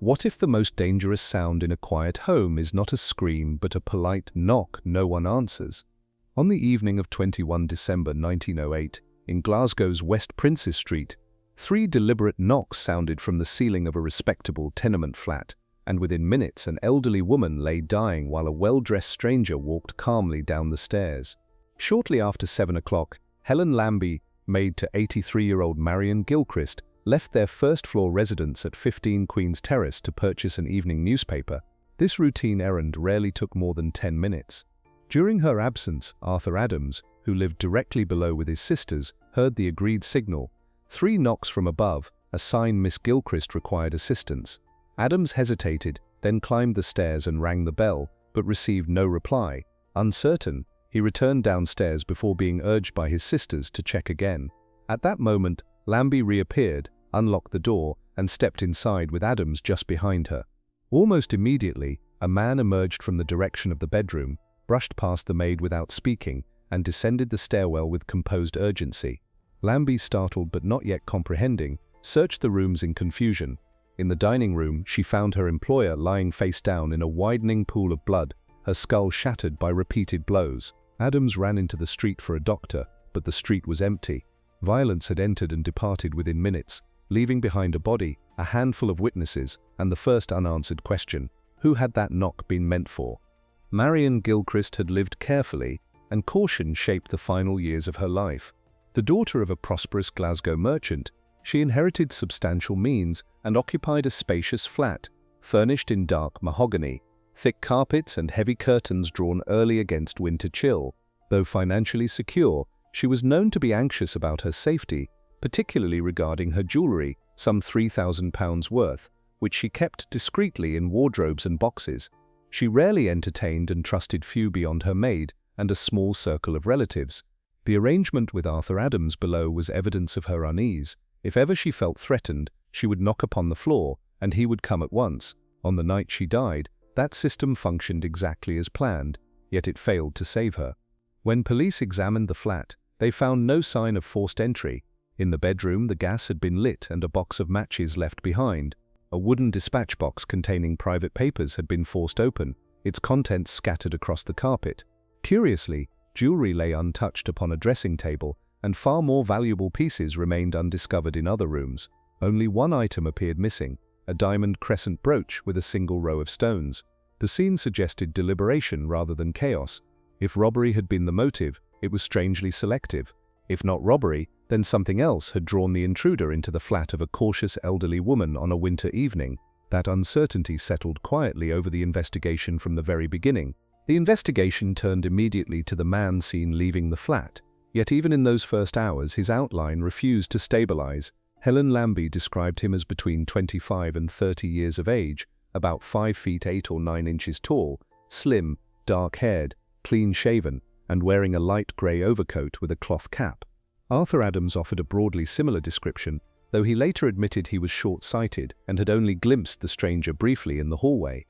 What if the most dangerous sound in a quiet home is not a scream but a polite knock no one answers? On the evening of 21 December 1908, in Glasgow's West Princes Street, 3 deliberate knocks sounded from the ceiling of a respectable tenement flat, and within minutes an elderly woman lay dying while a well-dressed stranger walked calmly down the stairs. Shortly after 7 o'clock, Helen Lambie, maid to 83-year-old Marian Gilchrist, left their first-floor residence at 15 Queen's Terrace to purchase an evening newspaper. This routine errand rarely took more than 10 minutes. During her absence, Arthur Adams, who lived directly below with his sisters, heard the agreed signal. 3 knocks from above, a sign Miss Gilchrist required assistance. Adams hesitated, then climbed the stairs and rang the bell, but received no reply. Uncertain, he returned downstairs before being urged by his sisters to check again. At that moment, Lambie reappeared, unlocked the door, and stepped inside with Adams just behind her. Almost immediately, a man emerged from the direction of the bedroom, brushed past the maid without speaking, and descended the stairwell with composed urgency. Lambie, startled but not yet comprehending, searched the rooms in confusion. In the dining room, she found her employer lying face down in a widening pool of blood, her skull shattered by repeated blows. Adams ran into the street for a doctor, but the street was empty. Violence had entered and departed within minutes, leaving behind a body, a handful of witnesses, and the first unanswered question: who had that knock been meant for? Marian Gilchrist had lived carefully, and caution shaped the final years of her life. The daughter of a prosperous Glasgow merchant, she inherited substantial means and occupied a spacious flat, furnished in dark mahogany, thick carpets and heavy curtains drawn early against winter chill. Though financially secure, she was known to be anxious about her safety, particularly regarding her jewellery, some £3,000 worth, which she kept discreetly in wardrobes and boxes. She rarely entertained and trusted few beyond her maid and a small circle of relatives. The arrangement with Arthur Adams below was evidence of her unease. If ever she felt threatened, she would knock upon the floor, and he would come at once. On the night she died, that system functioned exactly as planned, yet it failed to save her. When police examined the flat, they found no sign of forced entry. In the bedroom, the gas had been lit and a box of matches left behind. A wooden dispatch box containing private papers had been forced open, its contents scattered across the carpet. Curiously, jewelry lay untouched upon a dressing table, and far more valuable pieces remained undiscovered in other rooms. Only one item appeared missing, a diamond crescent brooch with a single row of stones. The scene suggested deliberation rather than chaos. If robbery had been the motive, it was strangely selective. If not robbery, then something else had drawn the intruder into the flat of a cautious elderly woman on a winter evening. That uncertainty settled quietly over the investigation from the very beginning. The investigation turned immediately to the man seen leaving the flat. Yet even in those first hours, his outline refused to stabilize. Helen Lambie described him as between 25 and 30 years of age, about 5 feet 8 or 9 inches tall, slim, dark-haired, clean-shaven, and wearing a light grey overcoat with a cloth cap. Arthur Adams offered a broadly similar description, though he later admitted he was short-sighted and had only glimpsed the stranger briefly in the hallway.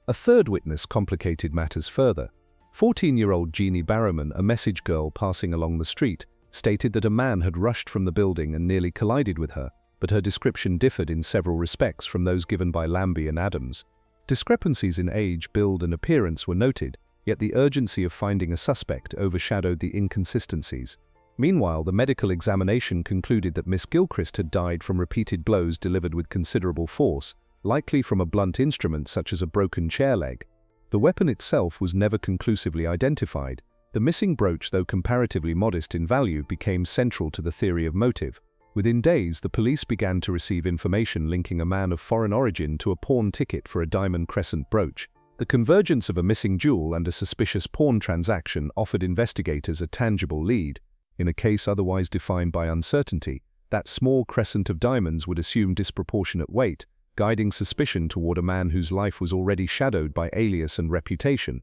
A third witness complicated matters further. 14-year-old Jeannie Barrowman, a message girl passing along the street, stated that a man had rushed from the building and nearly collided with her, but her description differed in several respects from those given by Lambie and Adams. Discrepancies in age, build, and appearance were noted, yet the urgency of finding a suspect overshadowed the inconsistencies. Meanwhile, the medical examination concluded that Miss Gilchrist had died from repeated blows delivered with considerable force, likely from a blunt instrument such as a broken chair leg. The weapon itself was never conclusively identified. The missing brooch, though comparatively modest in value, became central to the theory of motive. Within days, the police began to receive information linking a man of foreign origin to a pawn ticket for a diamond crescent brooch. The convergence of a missing jewel and a suspicious pawn transaction offered investigators a tangible lead. In a case otherwise defined by uncertainty, that small crescent of diamonds would assume disproportionate weight, guiding suspicion toward a man whose life was already shadowed by alias and reputation.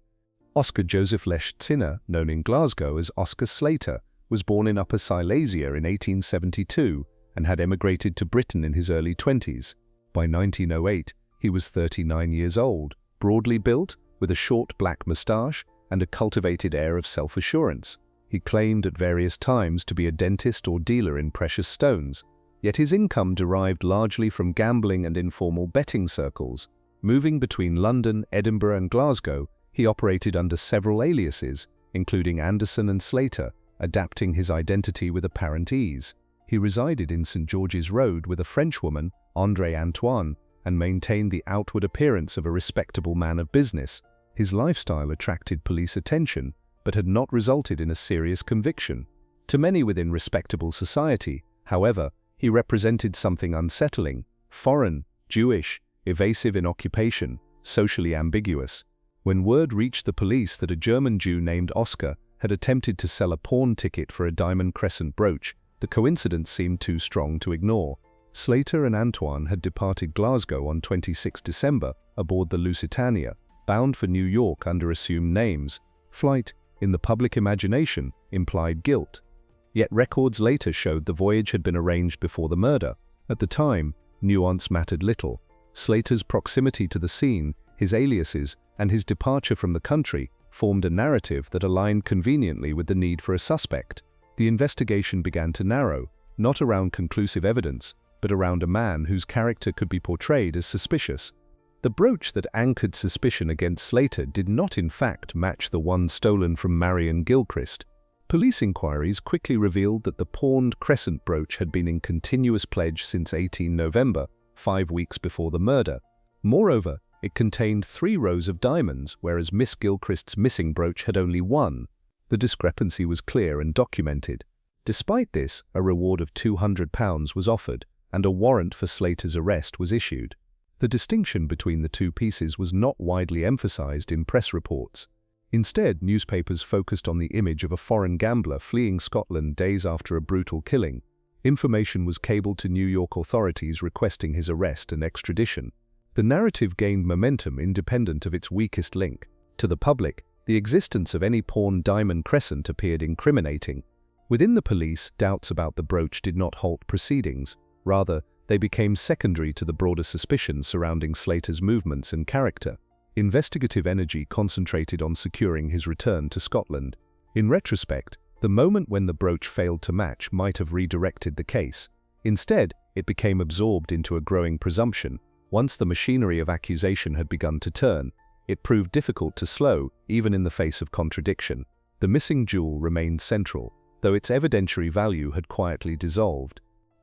Oscar Joseph Lesch-Zinner, known in Glasgow as Oscar Slater, was born in Upper Silesia in 1872 and had emigrated to Britain in his early 20s. By 1908, he was 39 years old, broadly built, with a short black moustache and a cultivated air of self-assurance. He claimed at various times to be a dentist or dealer in precious stones. yet his income derived largely from gambling and informal betting circles. Moving between London, Edinburgh and Glasgow, he operated under several aliases, including Anderson and Slater, adapting his identity with apparent ease. He resided in St. George's Road with a Frenchwoman, André Antoine, and maintained the outward appearance of a respectable man of business. His lifestyle attracted police attention, but had not resulted in a serious conviction. To many within respectable society, however, he represented something unsettling, foreign, Jewish, evasive in occupation, socially ambiguous. When word reached the police that a German Jew named Oscar had attempted to sell a pawn ticket for a diamond crescent brooch, the coincidence seemed too strong to ignore. Slater and Antoine had departed Glasgow on 26 December aboard the Lusitania, bound for New York under assumed names. Flight, in the public imagination, implied guilt. Yet records later showed the voyage had been arranged before the murder. At the time, nuance mattered little. Slater's proximity to the scene, his aliases, and his departure from the country formed a narrative that aligned conveniently with the need for a suspect. The investigation began to narrow, not around conclusive evidence, but around a man whose character could be portrayed as suspicious. The brooch that anchored suspicion against Slater did not in fact match the one stolen from Marian Gilchrist. Police inquiries quickly revealed that the pawned crescent brooch had been in continuous pledge since 18 November, 5 weeks before the murder. Moreover, it contained 3 rows of diamonds, whereas Miss Gilchrist's missing brooch had only 1. The discrepancy was clear and documented. Despite this, a reward of £200 was offered, and a warrant for Slater's arrest was issued. The distinction between the two pieces was not widely emphasized in press reports. Instead, newspapers focused on the image of a foreign gambler fleeing Scotland days after a brutal killing. Information was cabled to New York authorities requesting his arrest and extradition. The narrative gained momentum independent of its weakest link. To the public, the existence of any pawned diamond crescent appeared incriminating. Within the police, doubts about the brooch did not halt proceedings. Rather, they became secondary to the broader suspicions surrounding Slater's movements and character. Investigative energy concentrated on securing his return to Scotland. In retrospect, the moment when the brooch failed to match might have redirected the case. Instead, it became absorbed into a growing presumption. Once the machinery of accusation had begun to turn, it proved difficult to slow, even in the face of contradiction. The missing jewel remained central, though its evidentiary value had quietly dissolved.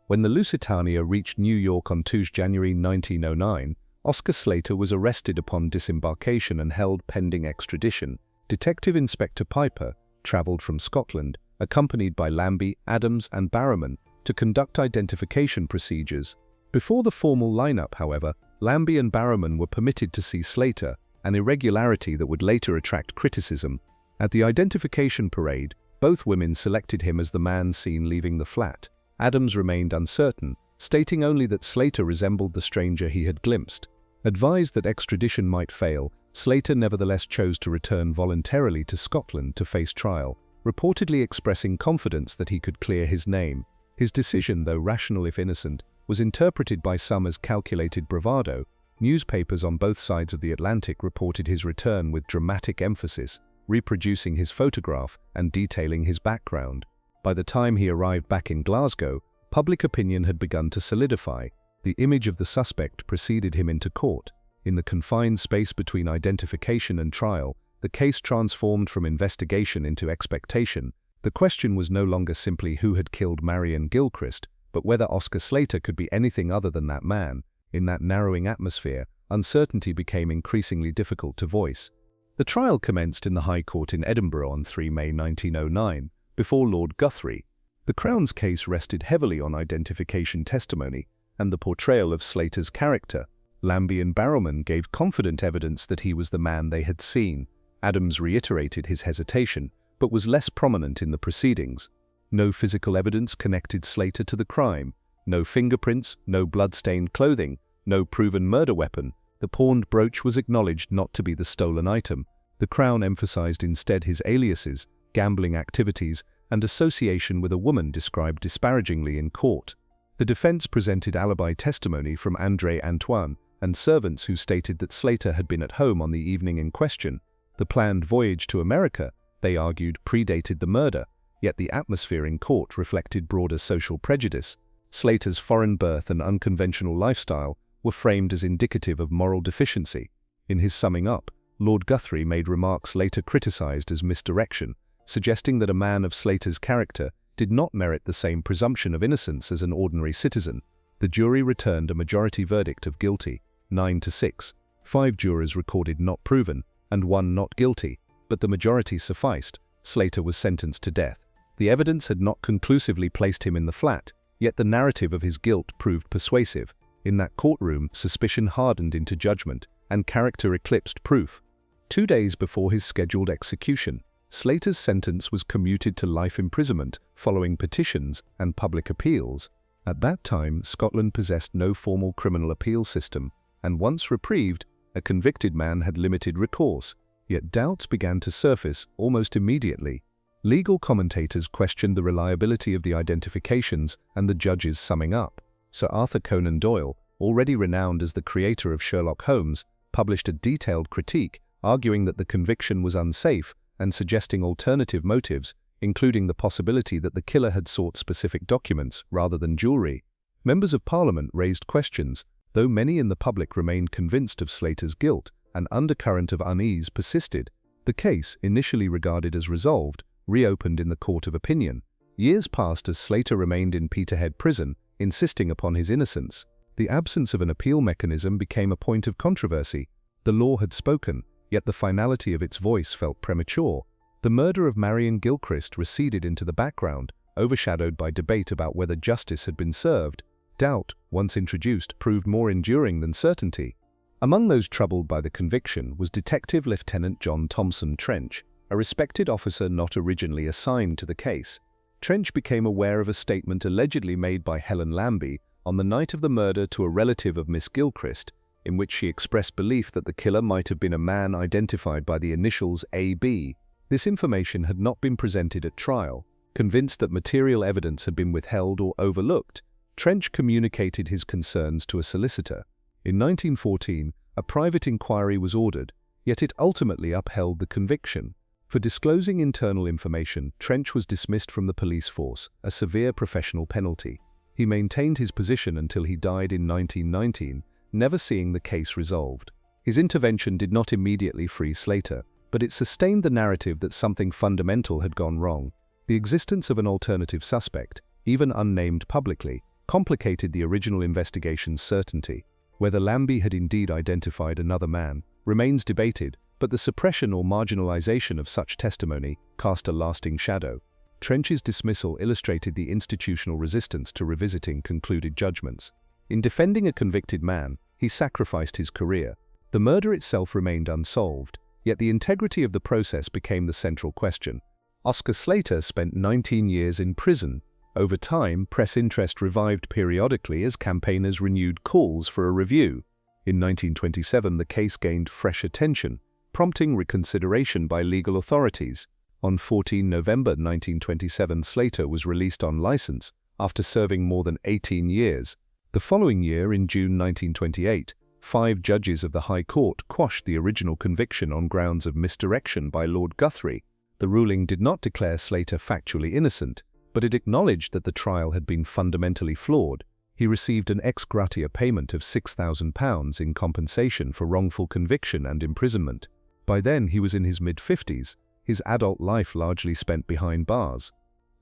When the Lusitania reached New York on 2 January 1909, Oscar Slater was arrested upon disembarkation and held pending extradition. Detective Inspector Piper traveled from Scotland, accompanied by Lambie, Adams and Barrowman, to conduct identification procedures. Before the formal lineup, however, Lambie and Barrowman were permitted to see Slater, an irregularity that would later attract criticism. At the identification parade, both women selected him as the man seen leaving the flat. Adams remained uncertain, stating only that Slater resembled the stranger he had glimpsed. Advised that extradition might fail, Slater nevertheless chose to return voluntarily to Scotland to face trial, reportedly expressing confidence that he could clear his name. His decision, though rational if innocent, was interpreted by some as calculated bravado. Newspapers on both sides of the Atlantic reported his return with dramatic emphasis, reproducing his photograph and detailing his background. By the time he arrived back in Glasgow, public opinion had begun to solidify. The image of the suspect preceded him into court. In the confined space between identification and trial, the case transformed from investigation into expectation. The question was no longer simply who had killed Marian Gilchrist, but whether Oscar Slater could be anything other than that man. In that narrowing atmosphere, uncertainty became increasingly difficult to voice. The trial commenced in the High Court in Edinburgh on 3 May 1909, before Lord Guthrie. The Crown's case rested heavily on identification testimony and the portrayal of Slater's character. Lambie and Barrowman gave confident evidence that he was the man they had seen. Adams reiterated his hesitation, but was less prominent in the proceedings. No physical evidence connected Slater to the crime. No fingerprints, no blood-stained clothing, no proven murder weapon. The pawned brooch was acknowledged not to be the stolen item. The Crown emphasized instead his aliases, gambling activities, and association with a woman described disparagingly in court. The defense presented alibi testimony from André Antoine and servants who stated that Slater had been at home on the evening in question. The planned voyage to America, they argued, predated the murder, yet the atmosphere in court reflected broader social prejudice. Slater's foreign birth and unconventional lifestyle were framed as indicative of moral deficiency. In his summing up, Lord Guthrie made remarks later criticized as misdirection, suggesting that a man of Slater's character did not merit the same presumption of innocence as an ordinary citizen. The jury returned a majority verdict of guilty, 9-6. 5 jurors recorded not proven, and 1 not guilty, but the majority sufficed. Slater was sentenced to death. The evidence had not conclusively placed him in the flat, yet the narrative of his guilt proved persuasive. In that courtroom, suspicion hardened into judgment, and character eclipsed proof. 2 days before his scheduled execution, Slater's sentence was commuted to life imprisonment following petitions and public appeals. At that time, Scotland possessed no formal criminal appeal system, and once reprieved, a convicted man had limited recourse. Yet doubts began to surface almost immediately. Legal commentators questioned the reliability of the identifications and the judge's summing up. Sir Arthur Conan Doyle, already renowned as the creator of Sherlock Holmes, published a detailed critique arguing that the conviction was unsafe and suggesting alternative motives, including the possibility that the killer had sought specific documents rather than jewelry. Members of Parliament raised questions, though many in the public remained convinced of Slater's guilt. An undercurrent of unease persisted. The case, initially regarded as resolved, reopened in the court of opinion. Years passed as Slater remained in Peterhead prison, insisting upon his innocence. The absence of an appeal mechanism became a point of controversy. The law had spoken, yet the finality of its voice felt premature. The murder of Marian Gilchrist receded into the background, overshadowed by debate about whether justice had been served. Doubt, once introduced, proved more enduring than certainty. Among those troubled by the conviction was Detective Lieutenant John Thompson Trench, a respected officer not originally assigned to the case. Trench became aware of a statement allegedly made by Helen Lambie on the night of the murder to a relative of Miss Gilchrist, in which she expressed belief that the killer might have been a man identified by the initials AB. This information had not been presented at trial. Convinced that material evidence had been withheld or overlooked, Trench communicated his concerns to a solicitor. In 1914, a private inquiry was ordered, yet it ultimately upheld the conviction. For disclosing internal information, Trench was dismissed from the police force, a severe professional penalty. He maintained his position until he died in 1919, never seeing the case resolved. His intervention did not immediately free Slater, but it sustained the narrative that something fundamental had gone wrong. The existence of an alternative suspect, even unnamed publicly, complicated the original investigation's certainty. Whether Lambie had indeed identified another man remains debated, but the suppression or marginalization of such testimony cast a lasting shadow. Trench's dismissal illustrated the institutional resistance to revisiting concluded judgments. In defending a convicted man, he sacrificed his career. The murder itself remained unsolved, yet the integrity of the process became the central question. Oscar Slater spent 19 years in prison. Over time, press interest revived periodically as campaigners renewed calls for a review. In 1927, the case gained fresh attention, prompting reconsideration by legal authorities. On 14 November 1927, Slater was released on license after serving more than 18 years. The following year, in June 1928, 5 judges of the High Court quashed the original conviction on grounds of misdirection by Lord Guthrie. The ruling did not declare Slater factually innocent, but it acknowledged that the trial had been fundamentally flawed. He received an ex gratia payment of £6,000 in compensation for wrongful conviction and imprisonment. By then he was in his mid-50s, his adult life largely spent behind bars.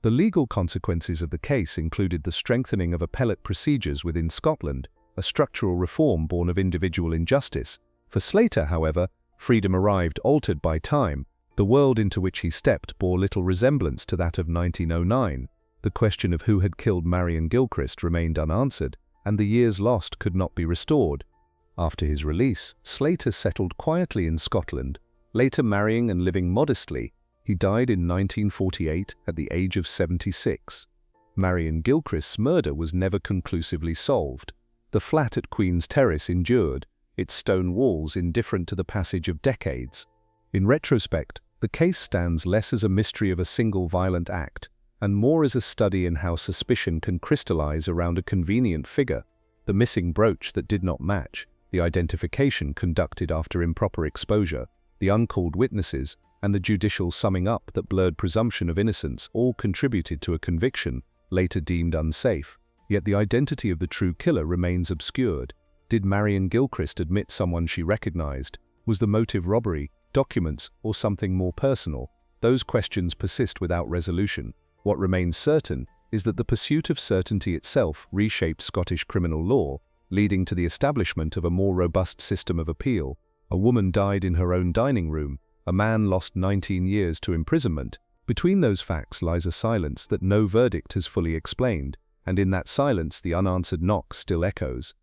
The legal consequences of the case included the strengthening of appellate procedures within Scotland, a structural reform born of individual injustice. For Slater, however, freedom arrived altered by time. The world into which he stepped bore little resemblance to that of 1909. The question of who had killed Marian Gilchrist remained unanswered, and the years lost could not be restored. After his release, Slater settled quietly in Scotland, later marrying and living modestly. He died in 1948 at the age of 76. Marian Gilchrist's murder was never conclusively solved. The flat at Queen's Terrace endured, its stone walls indifferent to the passage of decades. In retrospect, the case stands less as a mystery of a single violent act, and more as a study in how suspicion can crystallize around a convenient figure. The missing brooch that did not match, the identification conducted after improper exposure, the uncalled witnesses, and the judicial summing up that blurred presumption of innocence all contributed to a conviction, later deemed unsafe. Yet the identity of the true killer remains obscured. Did Marian Gilchrist admit someone she recognized? Was the motive robbery, documents, or something more personal? Those questions persist without resolution. What remains certain is that the pursuit of certainty itself reshaped Scottish criminal law, leading to the establishment of a more robust system of appeal. A woman died in her own dining room. A man lost 19 years to imprisonment. Between those facts lies a silence that no verdict has fully explained, and in that silence the unanswered knock still echoes.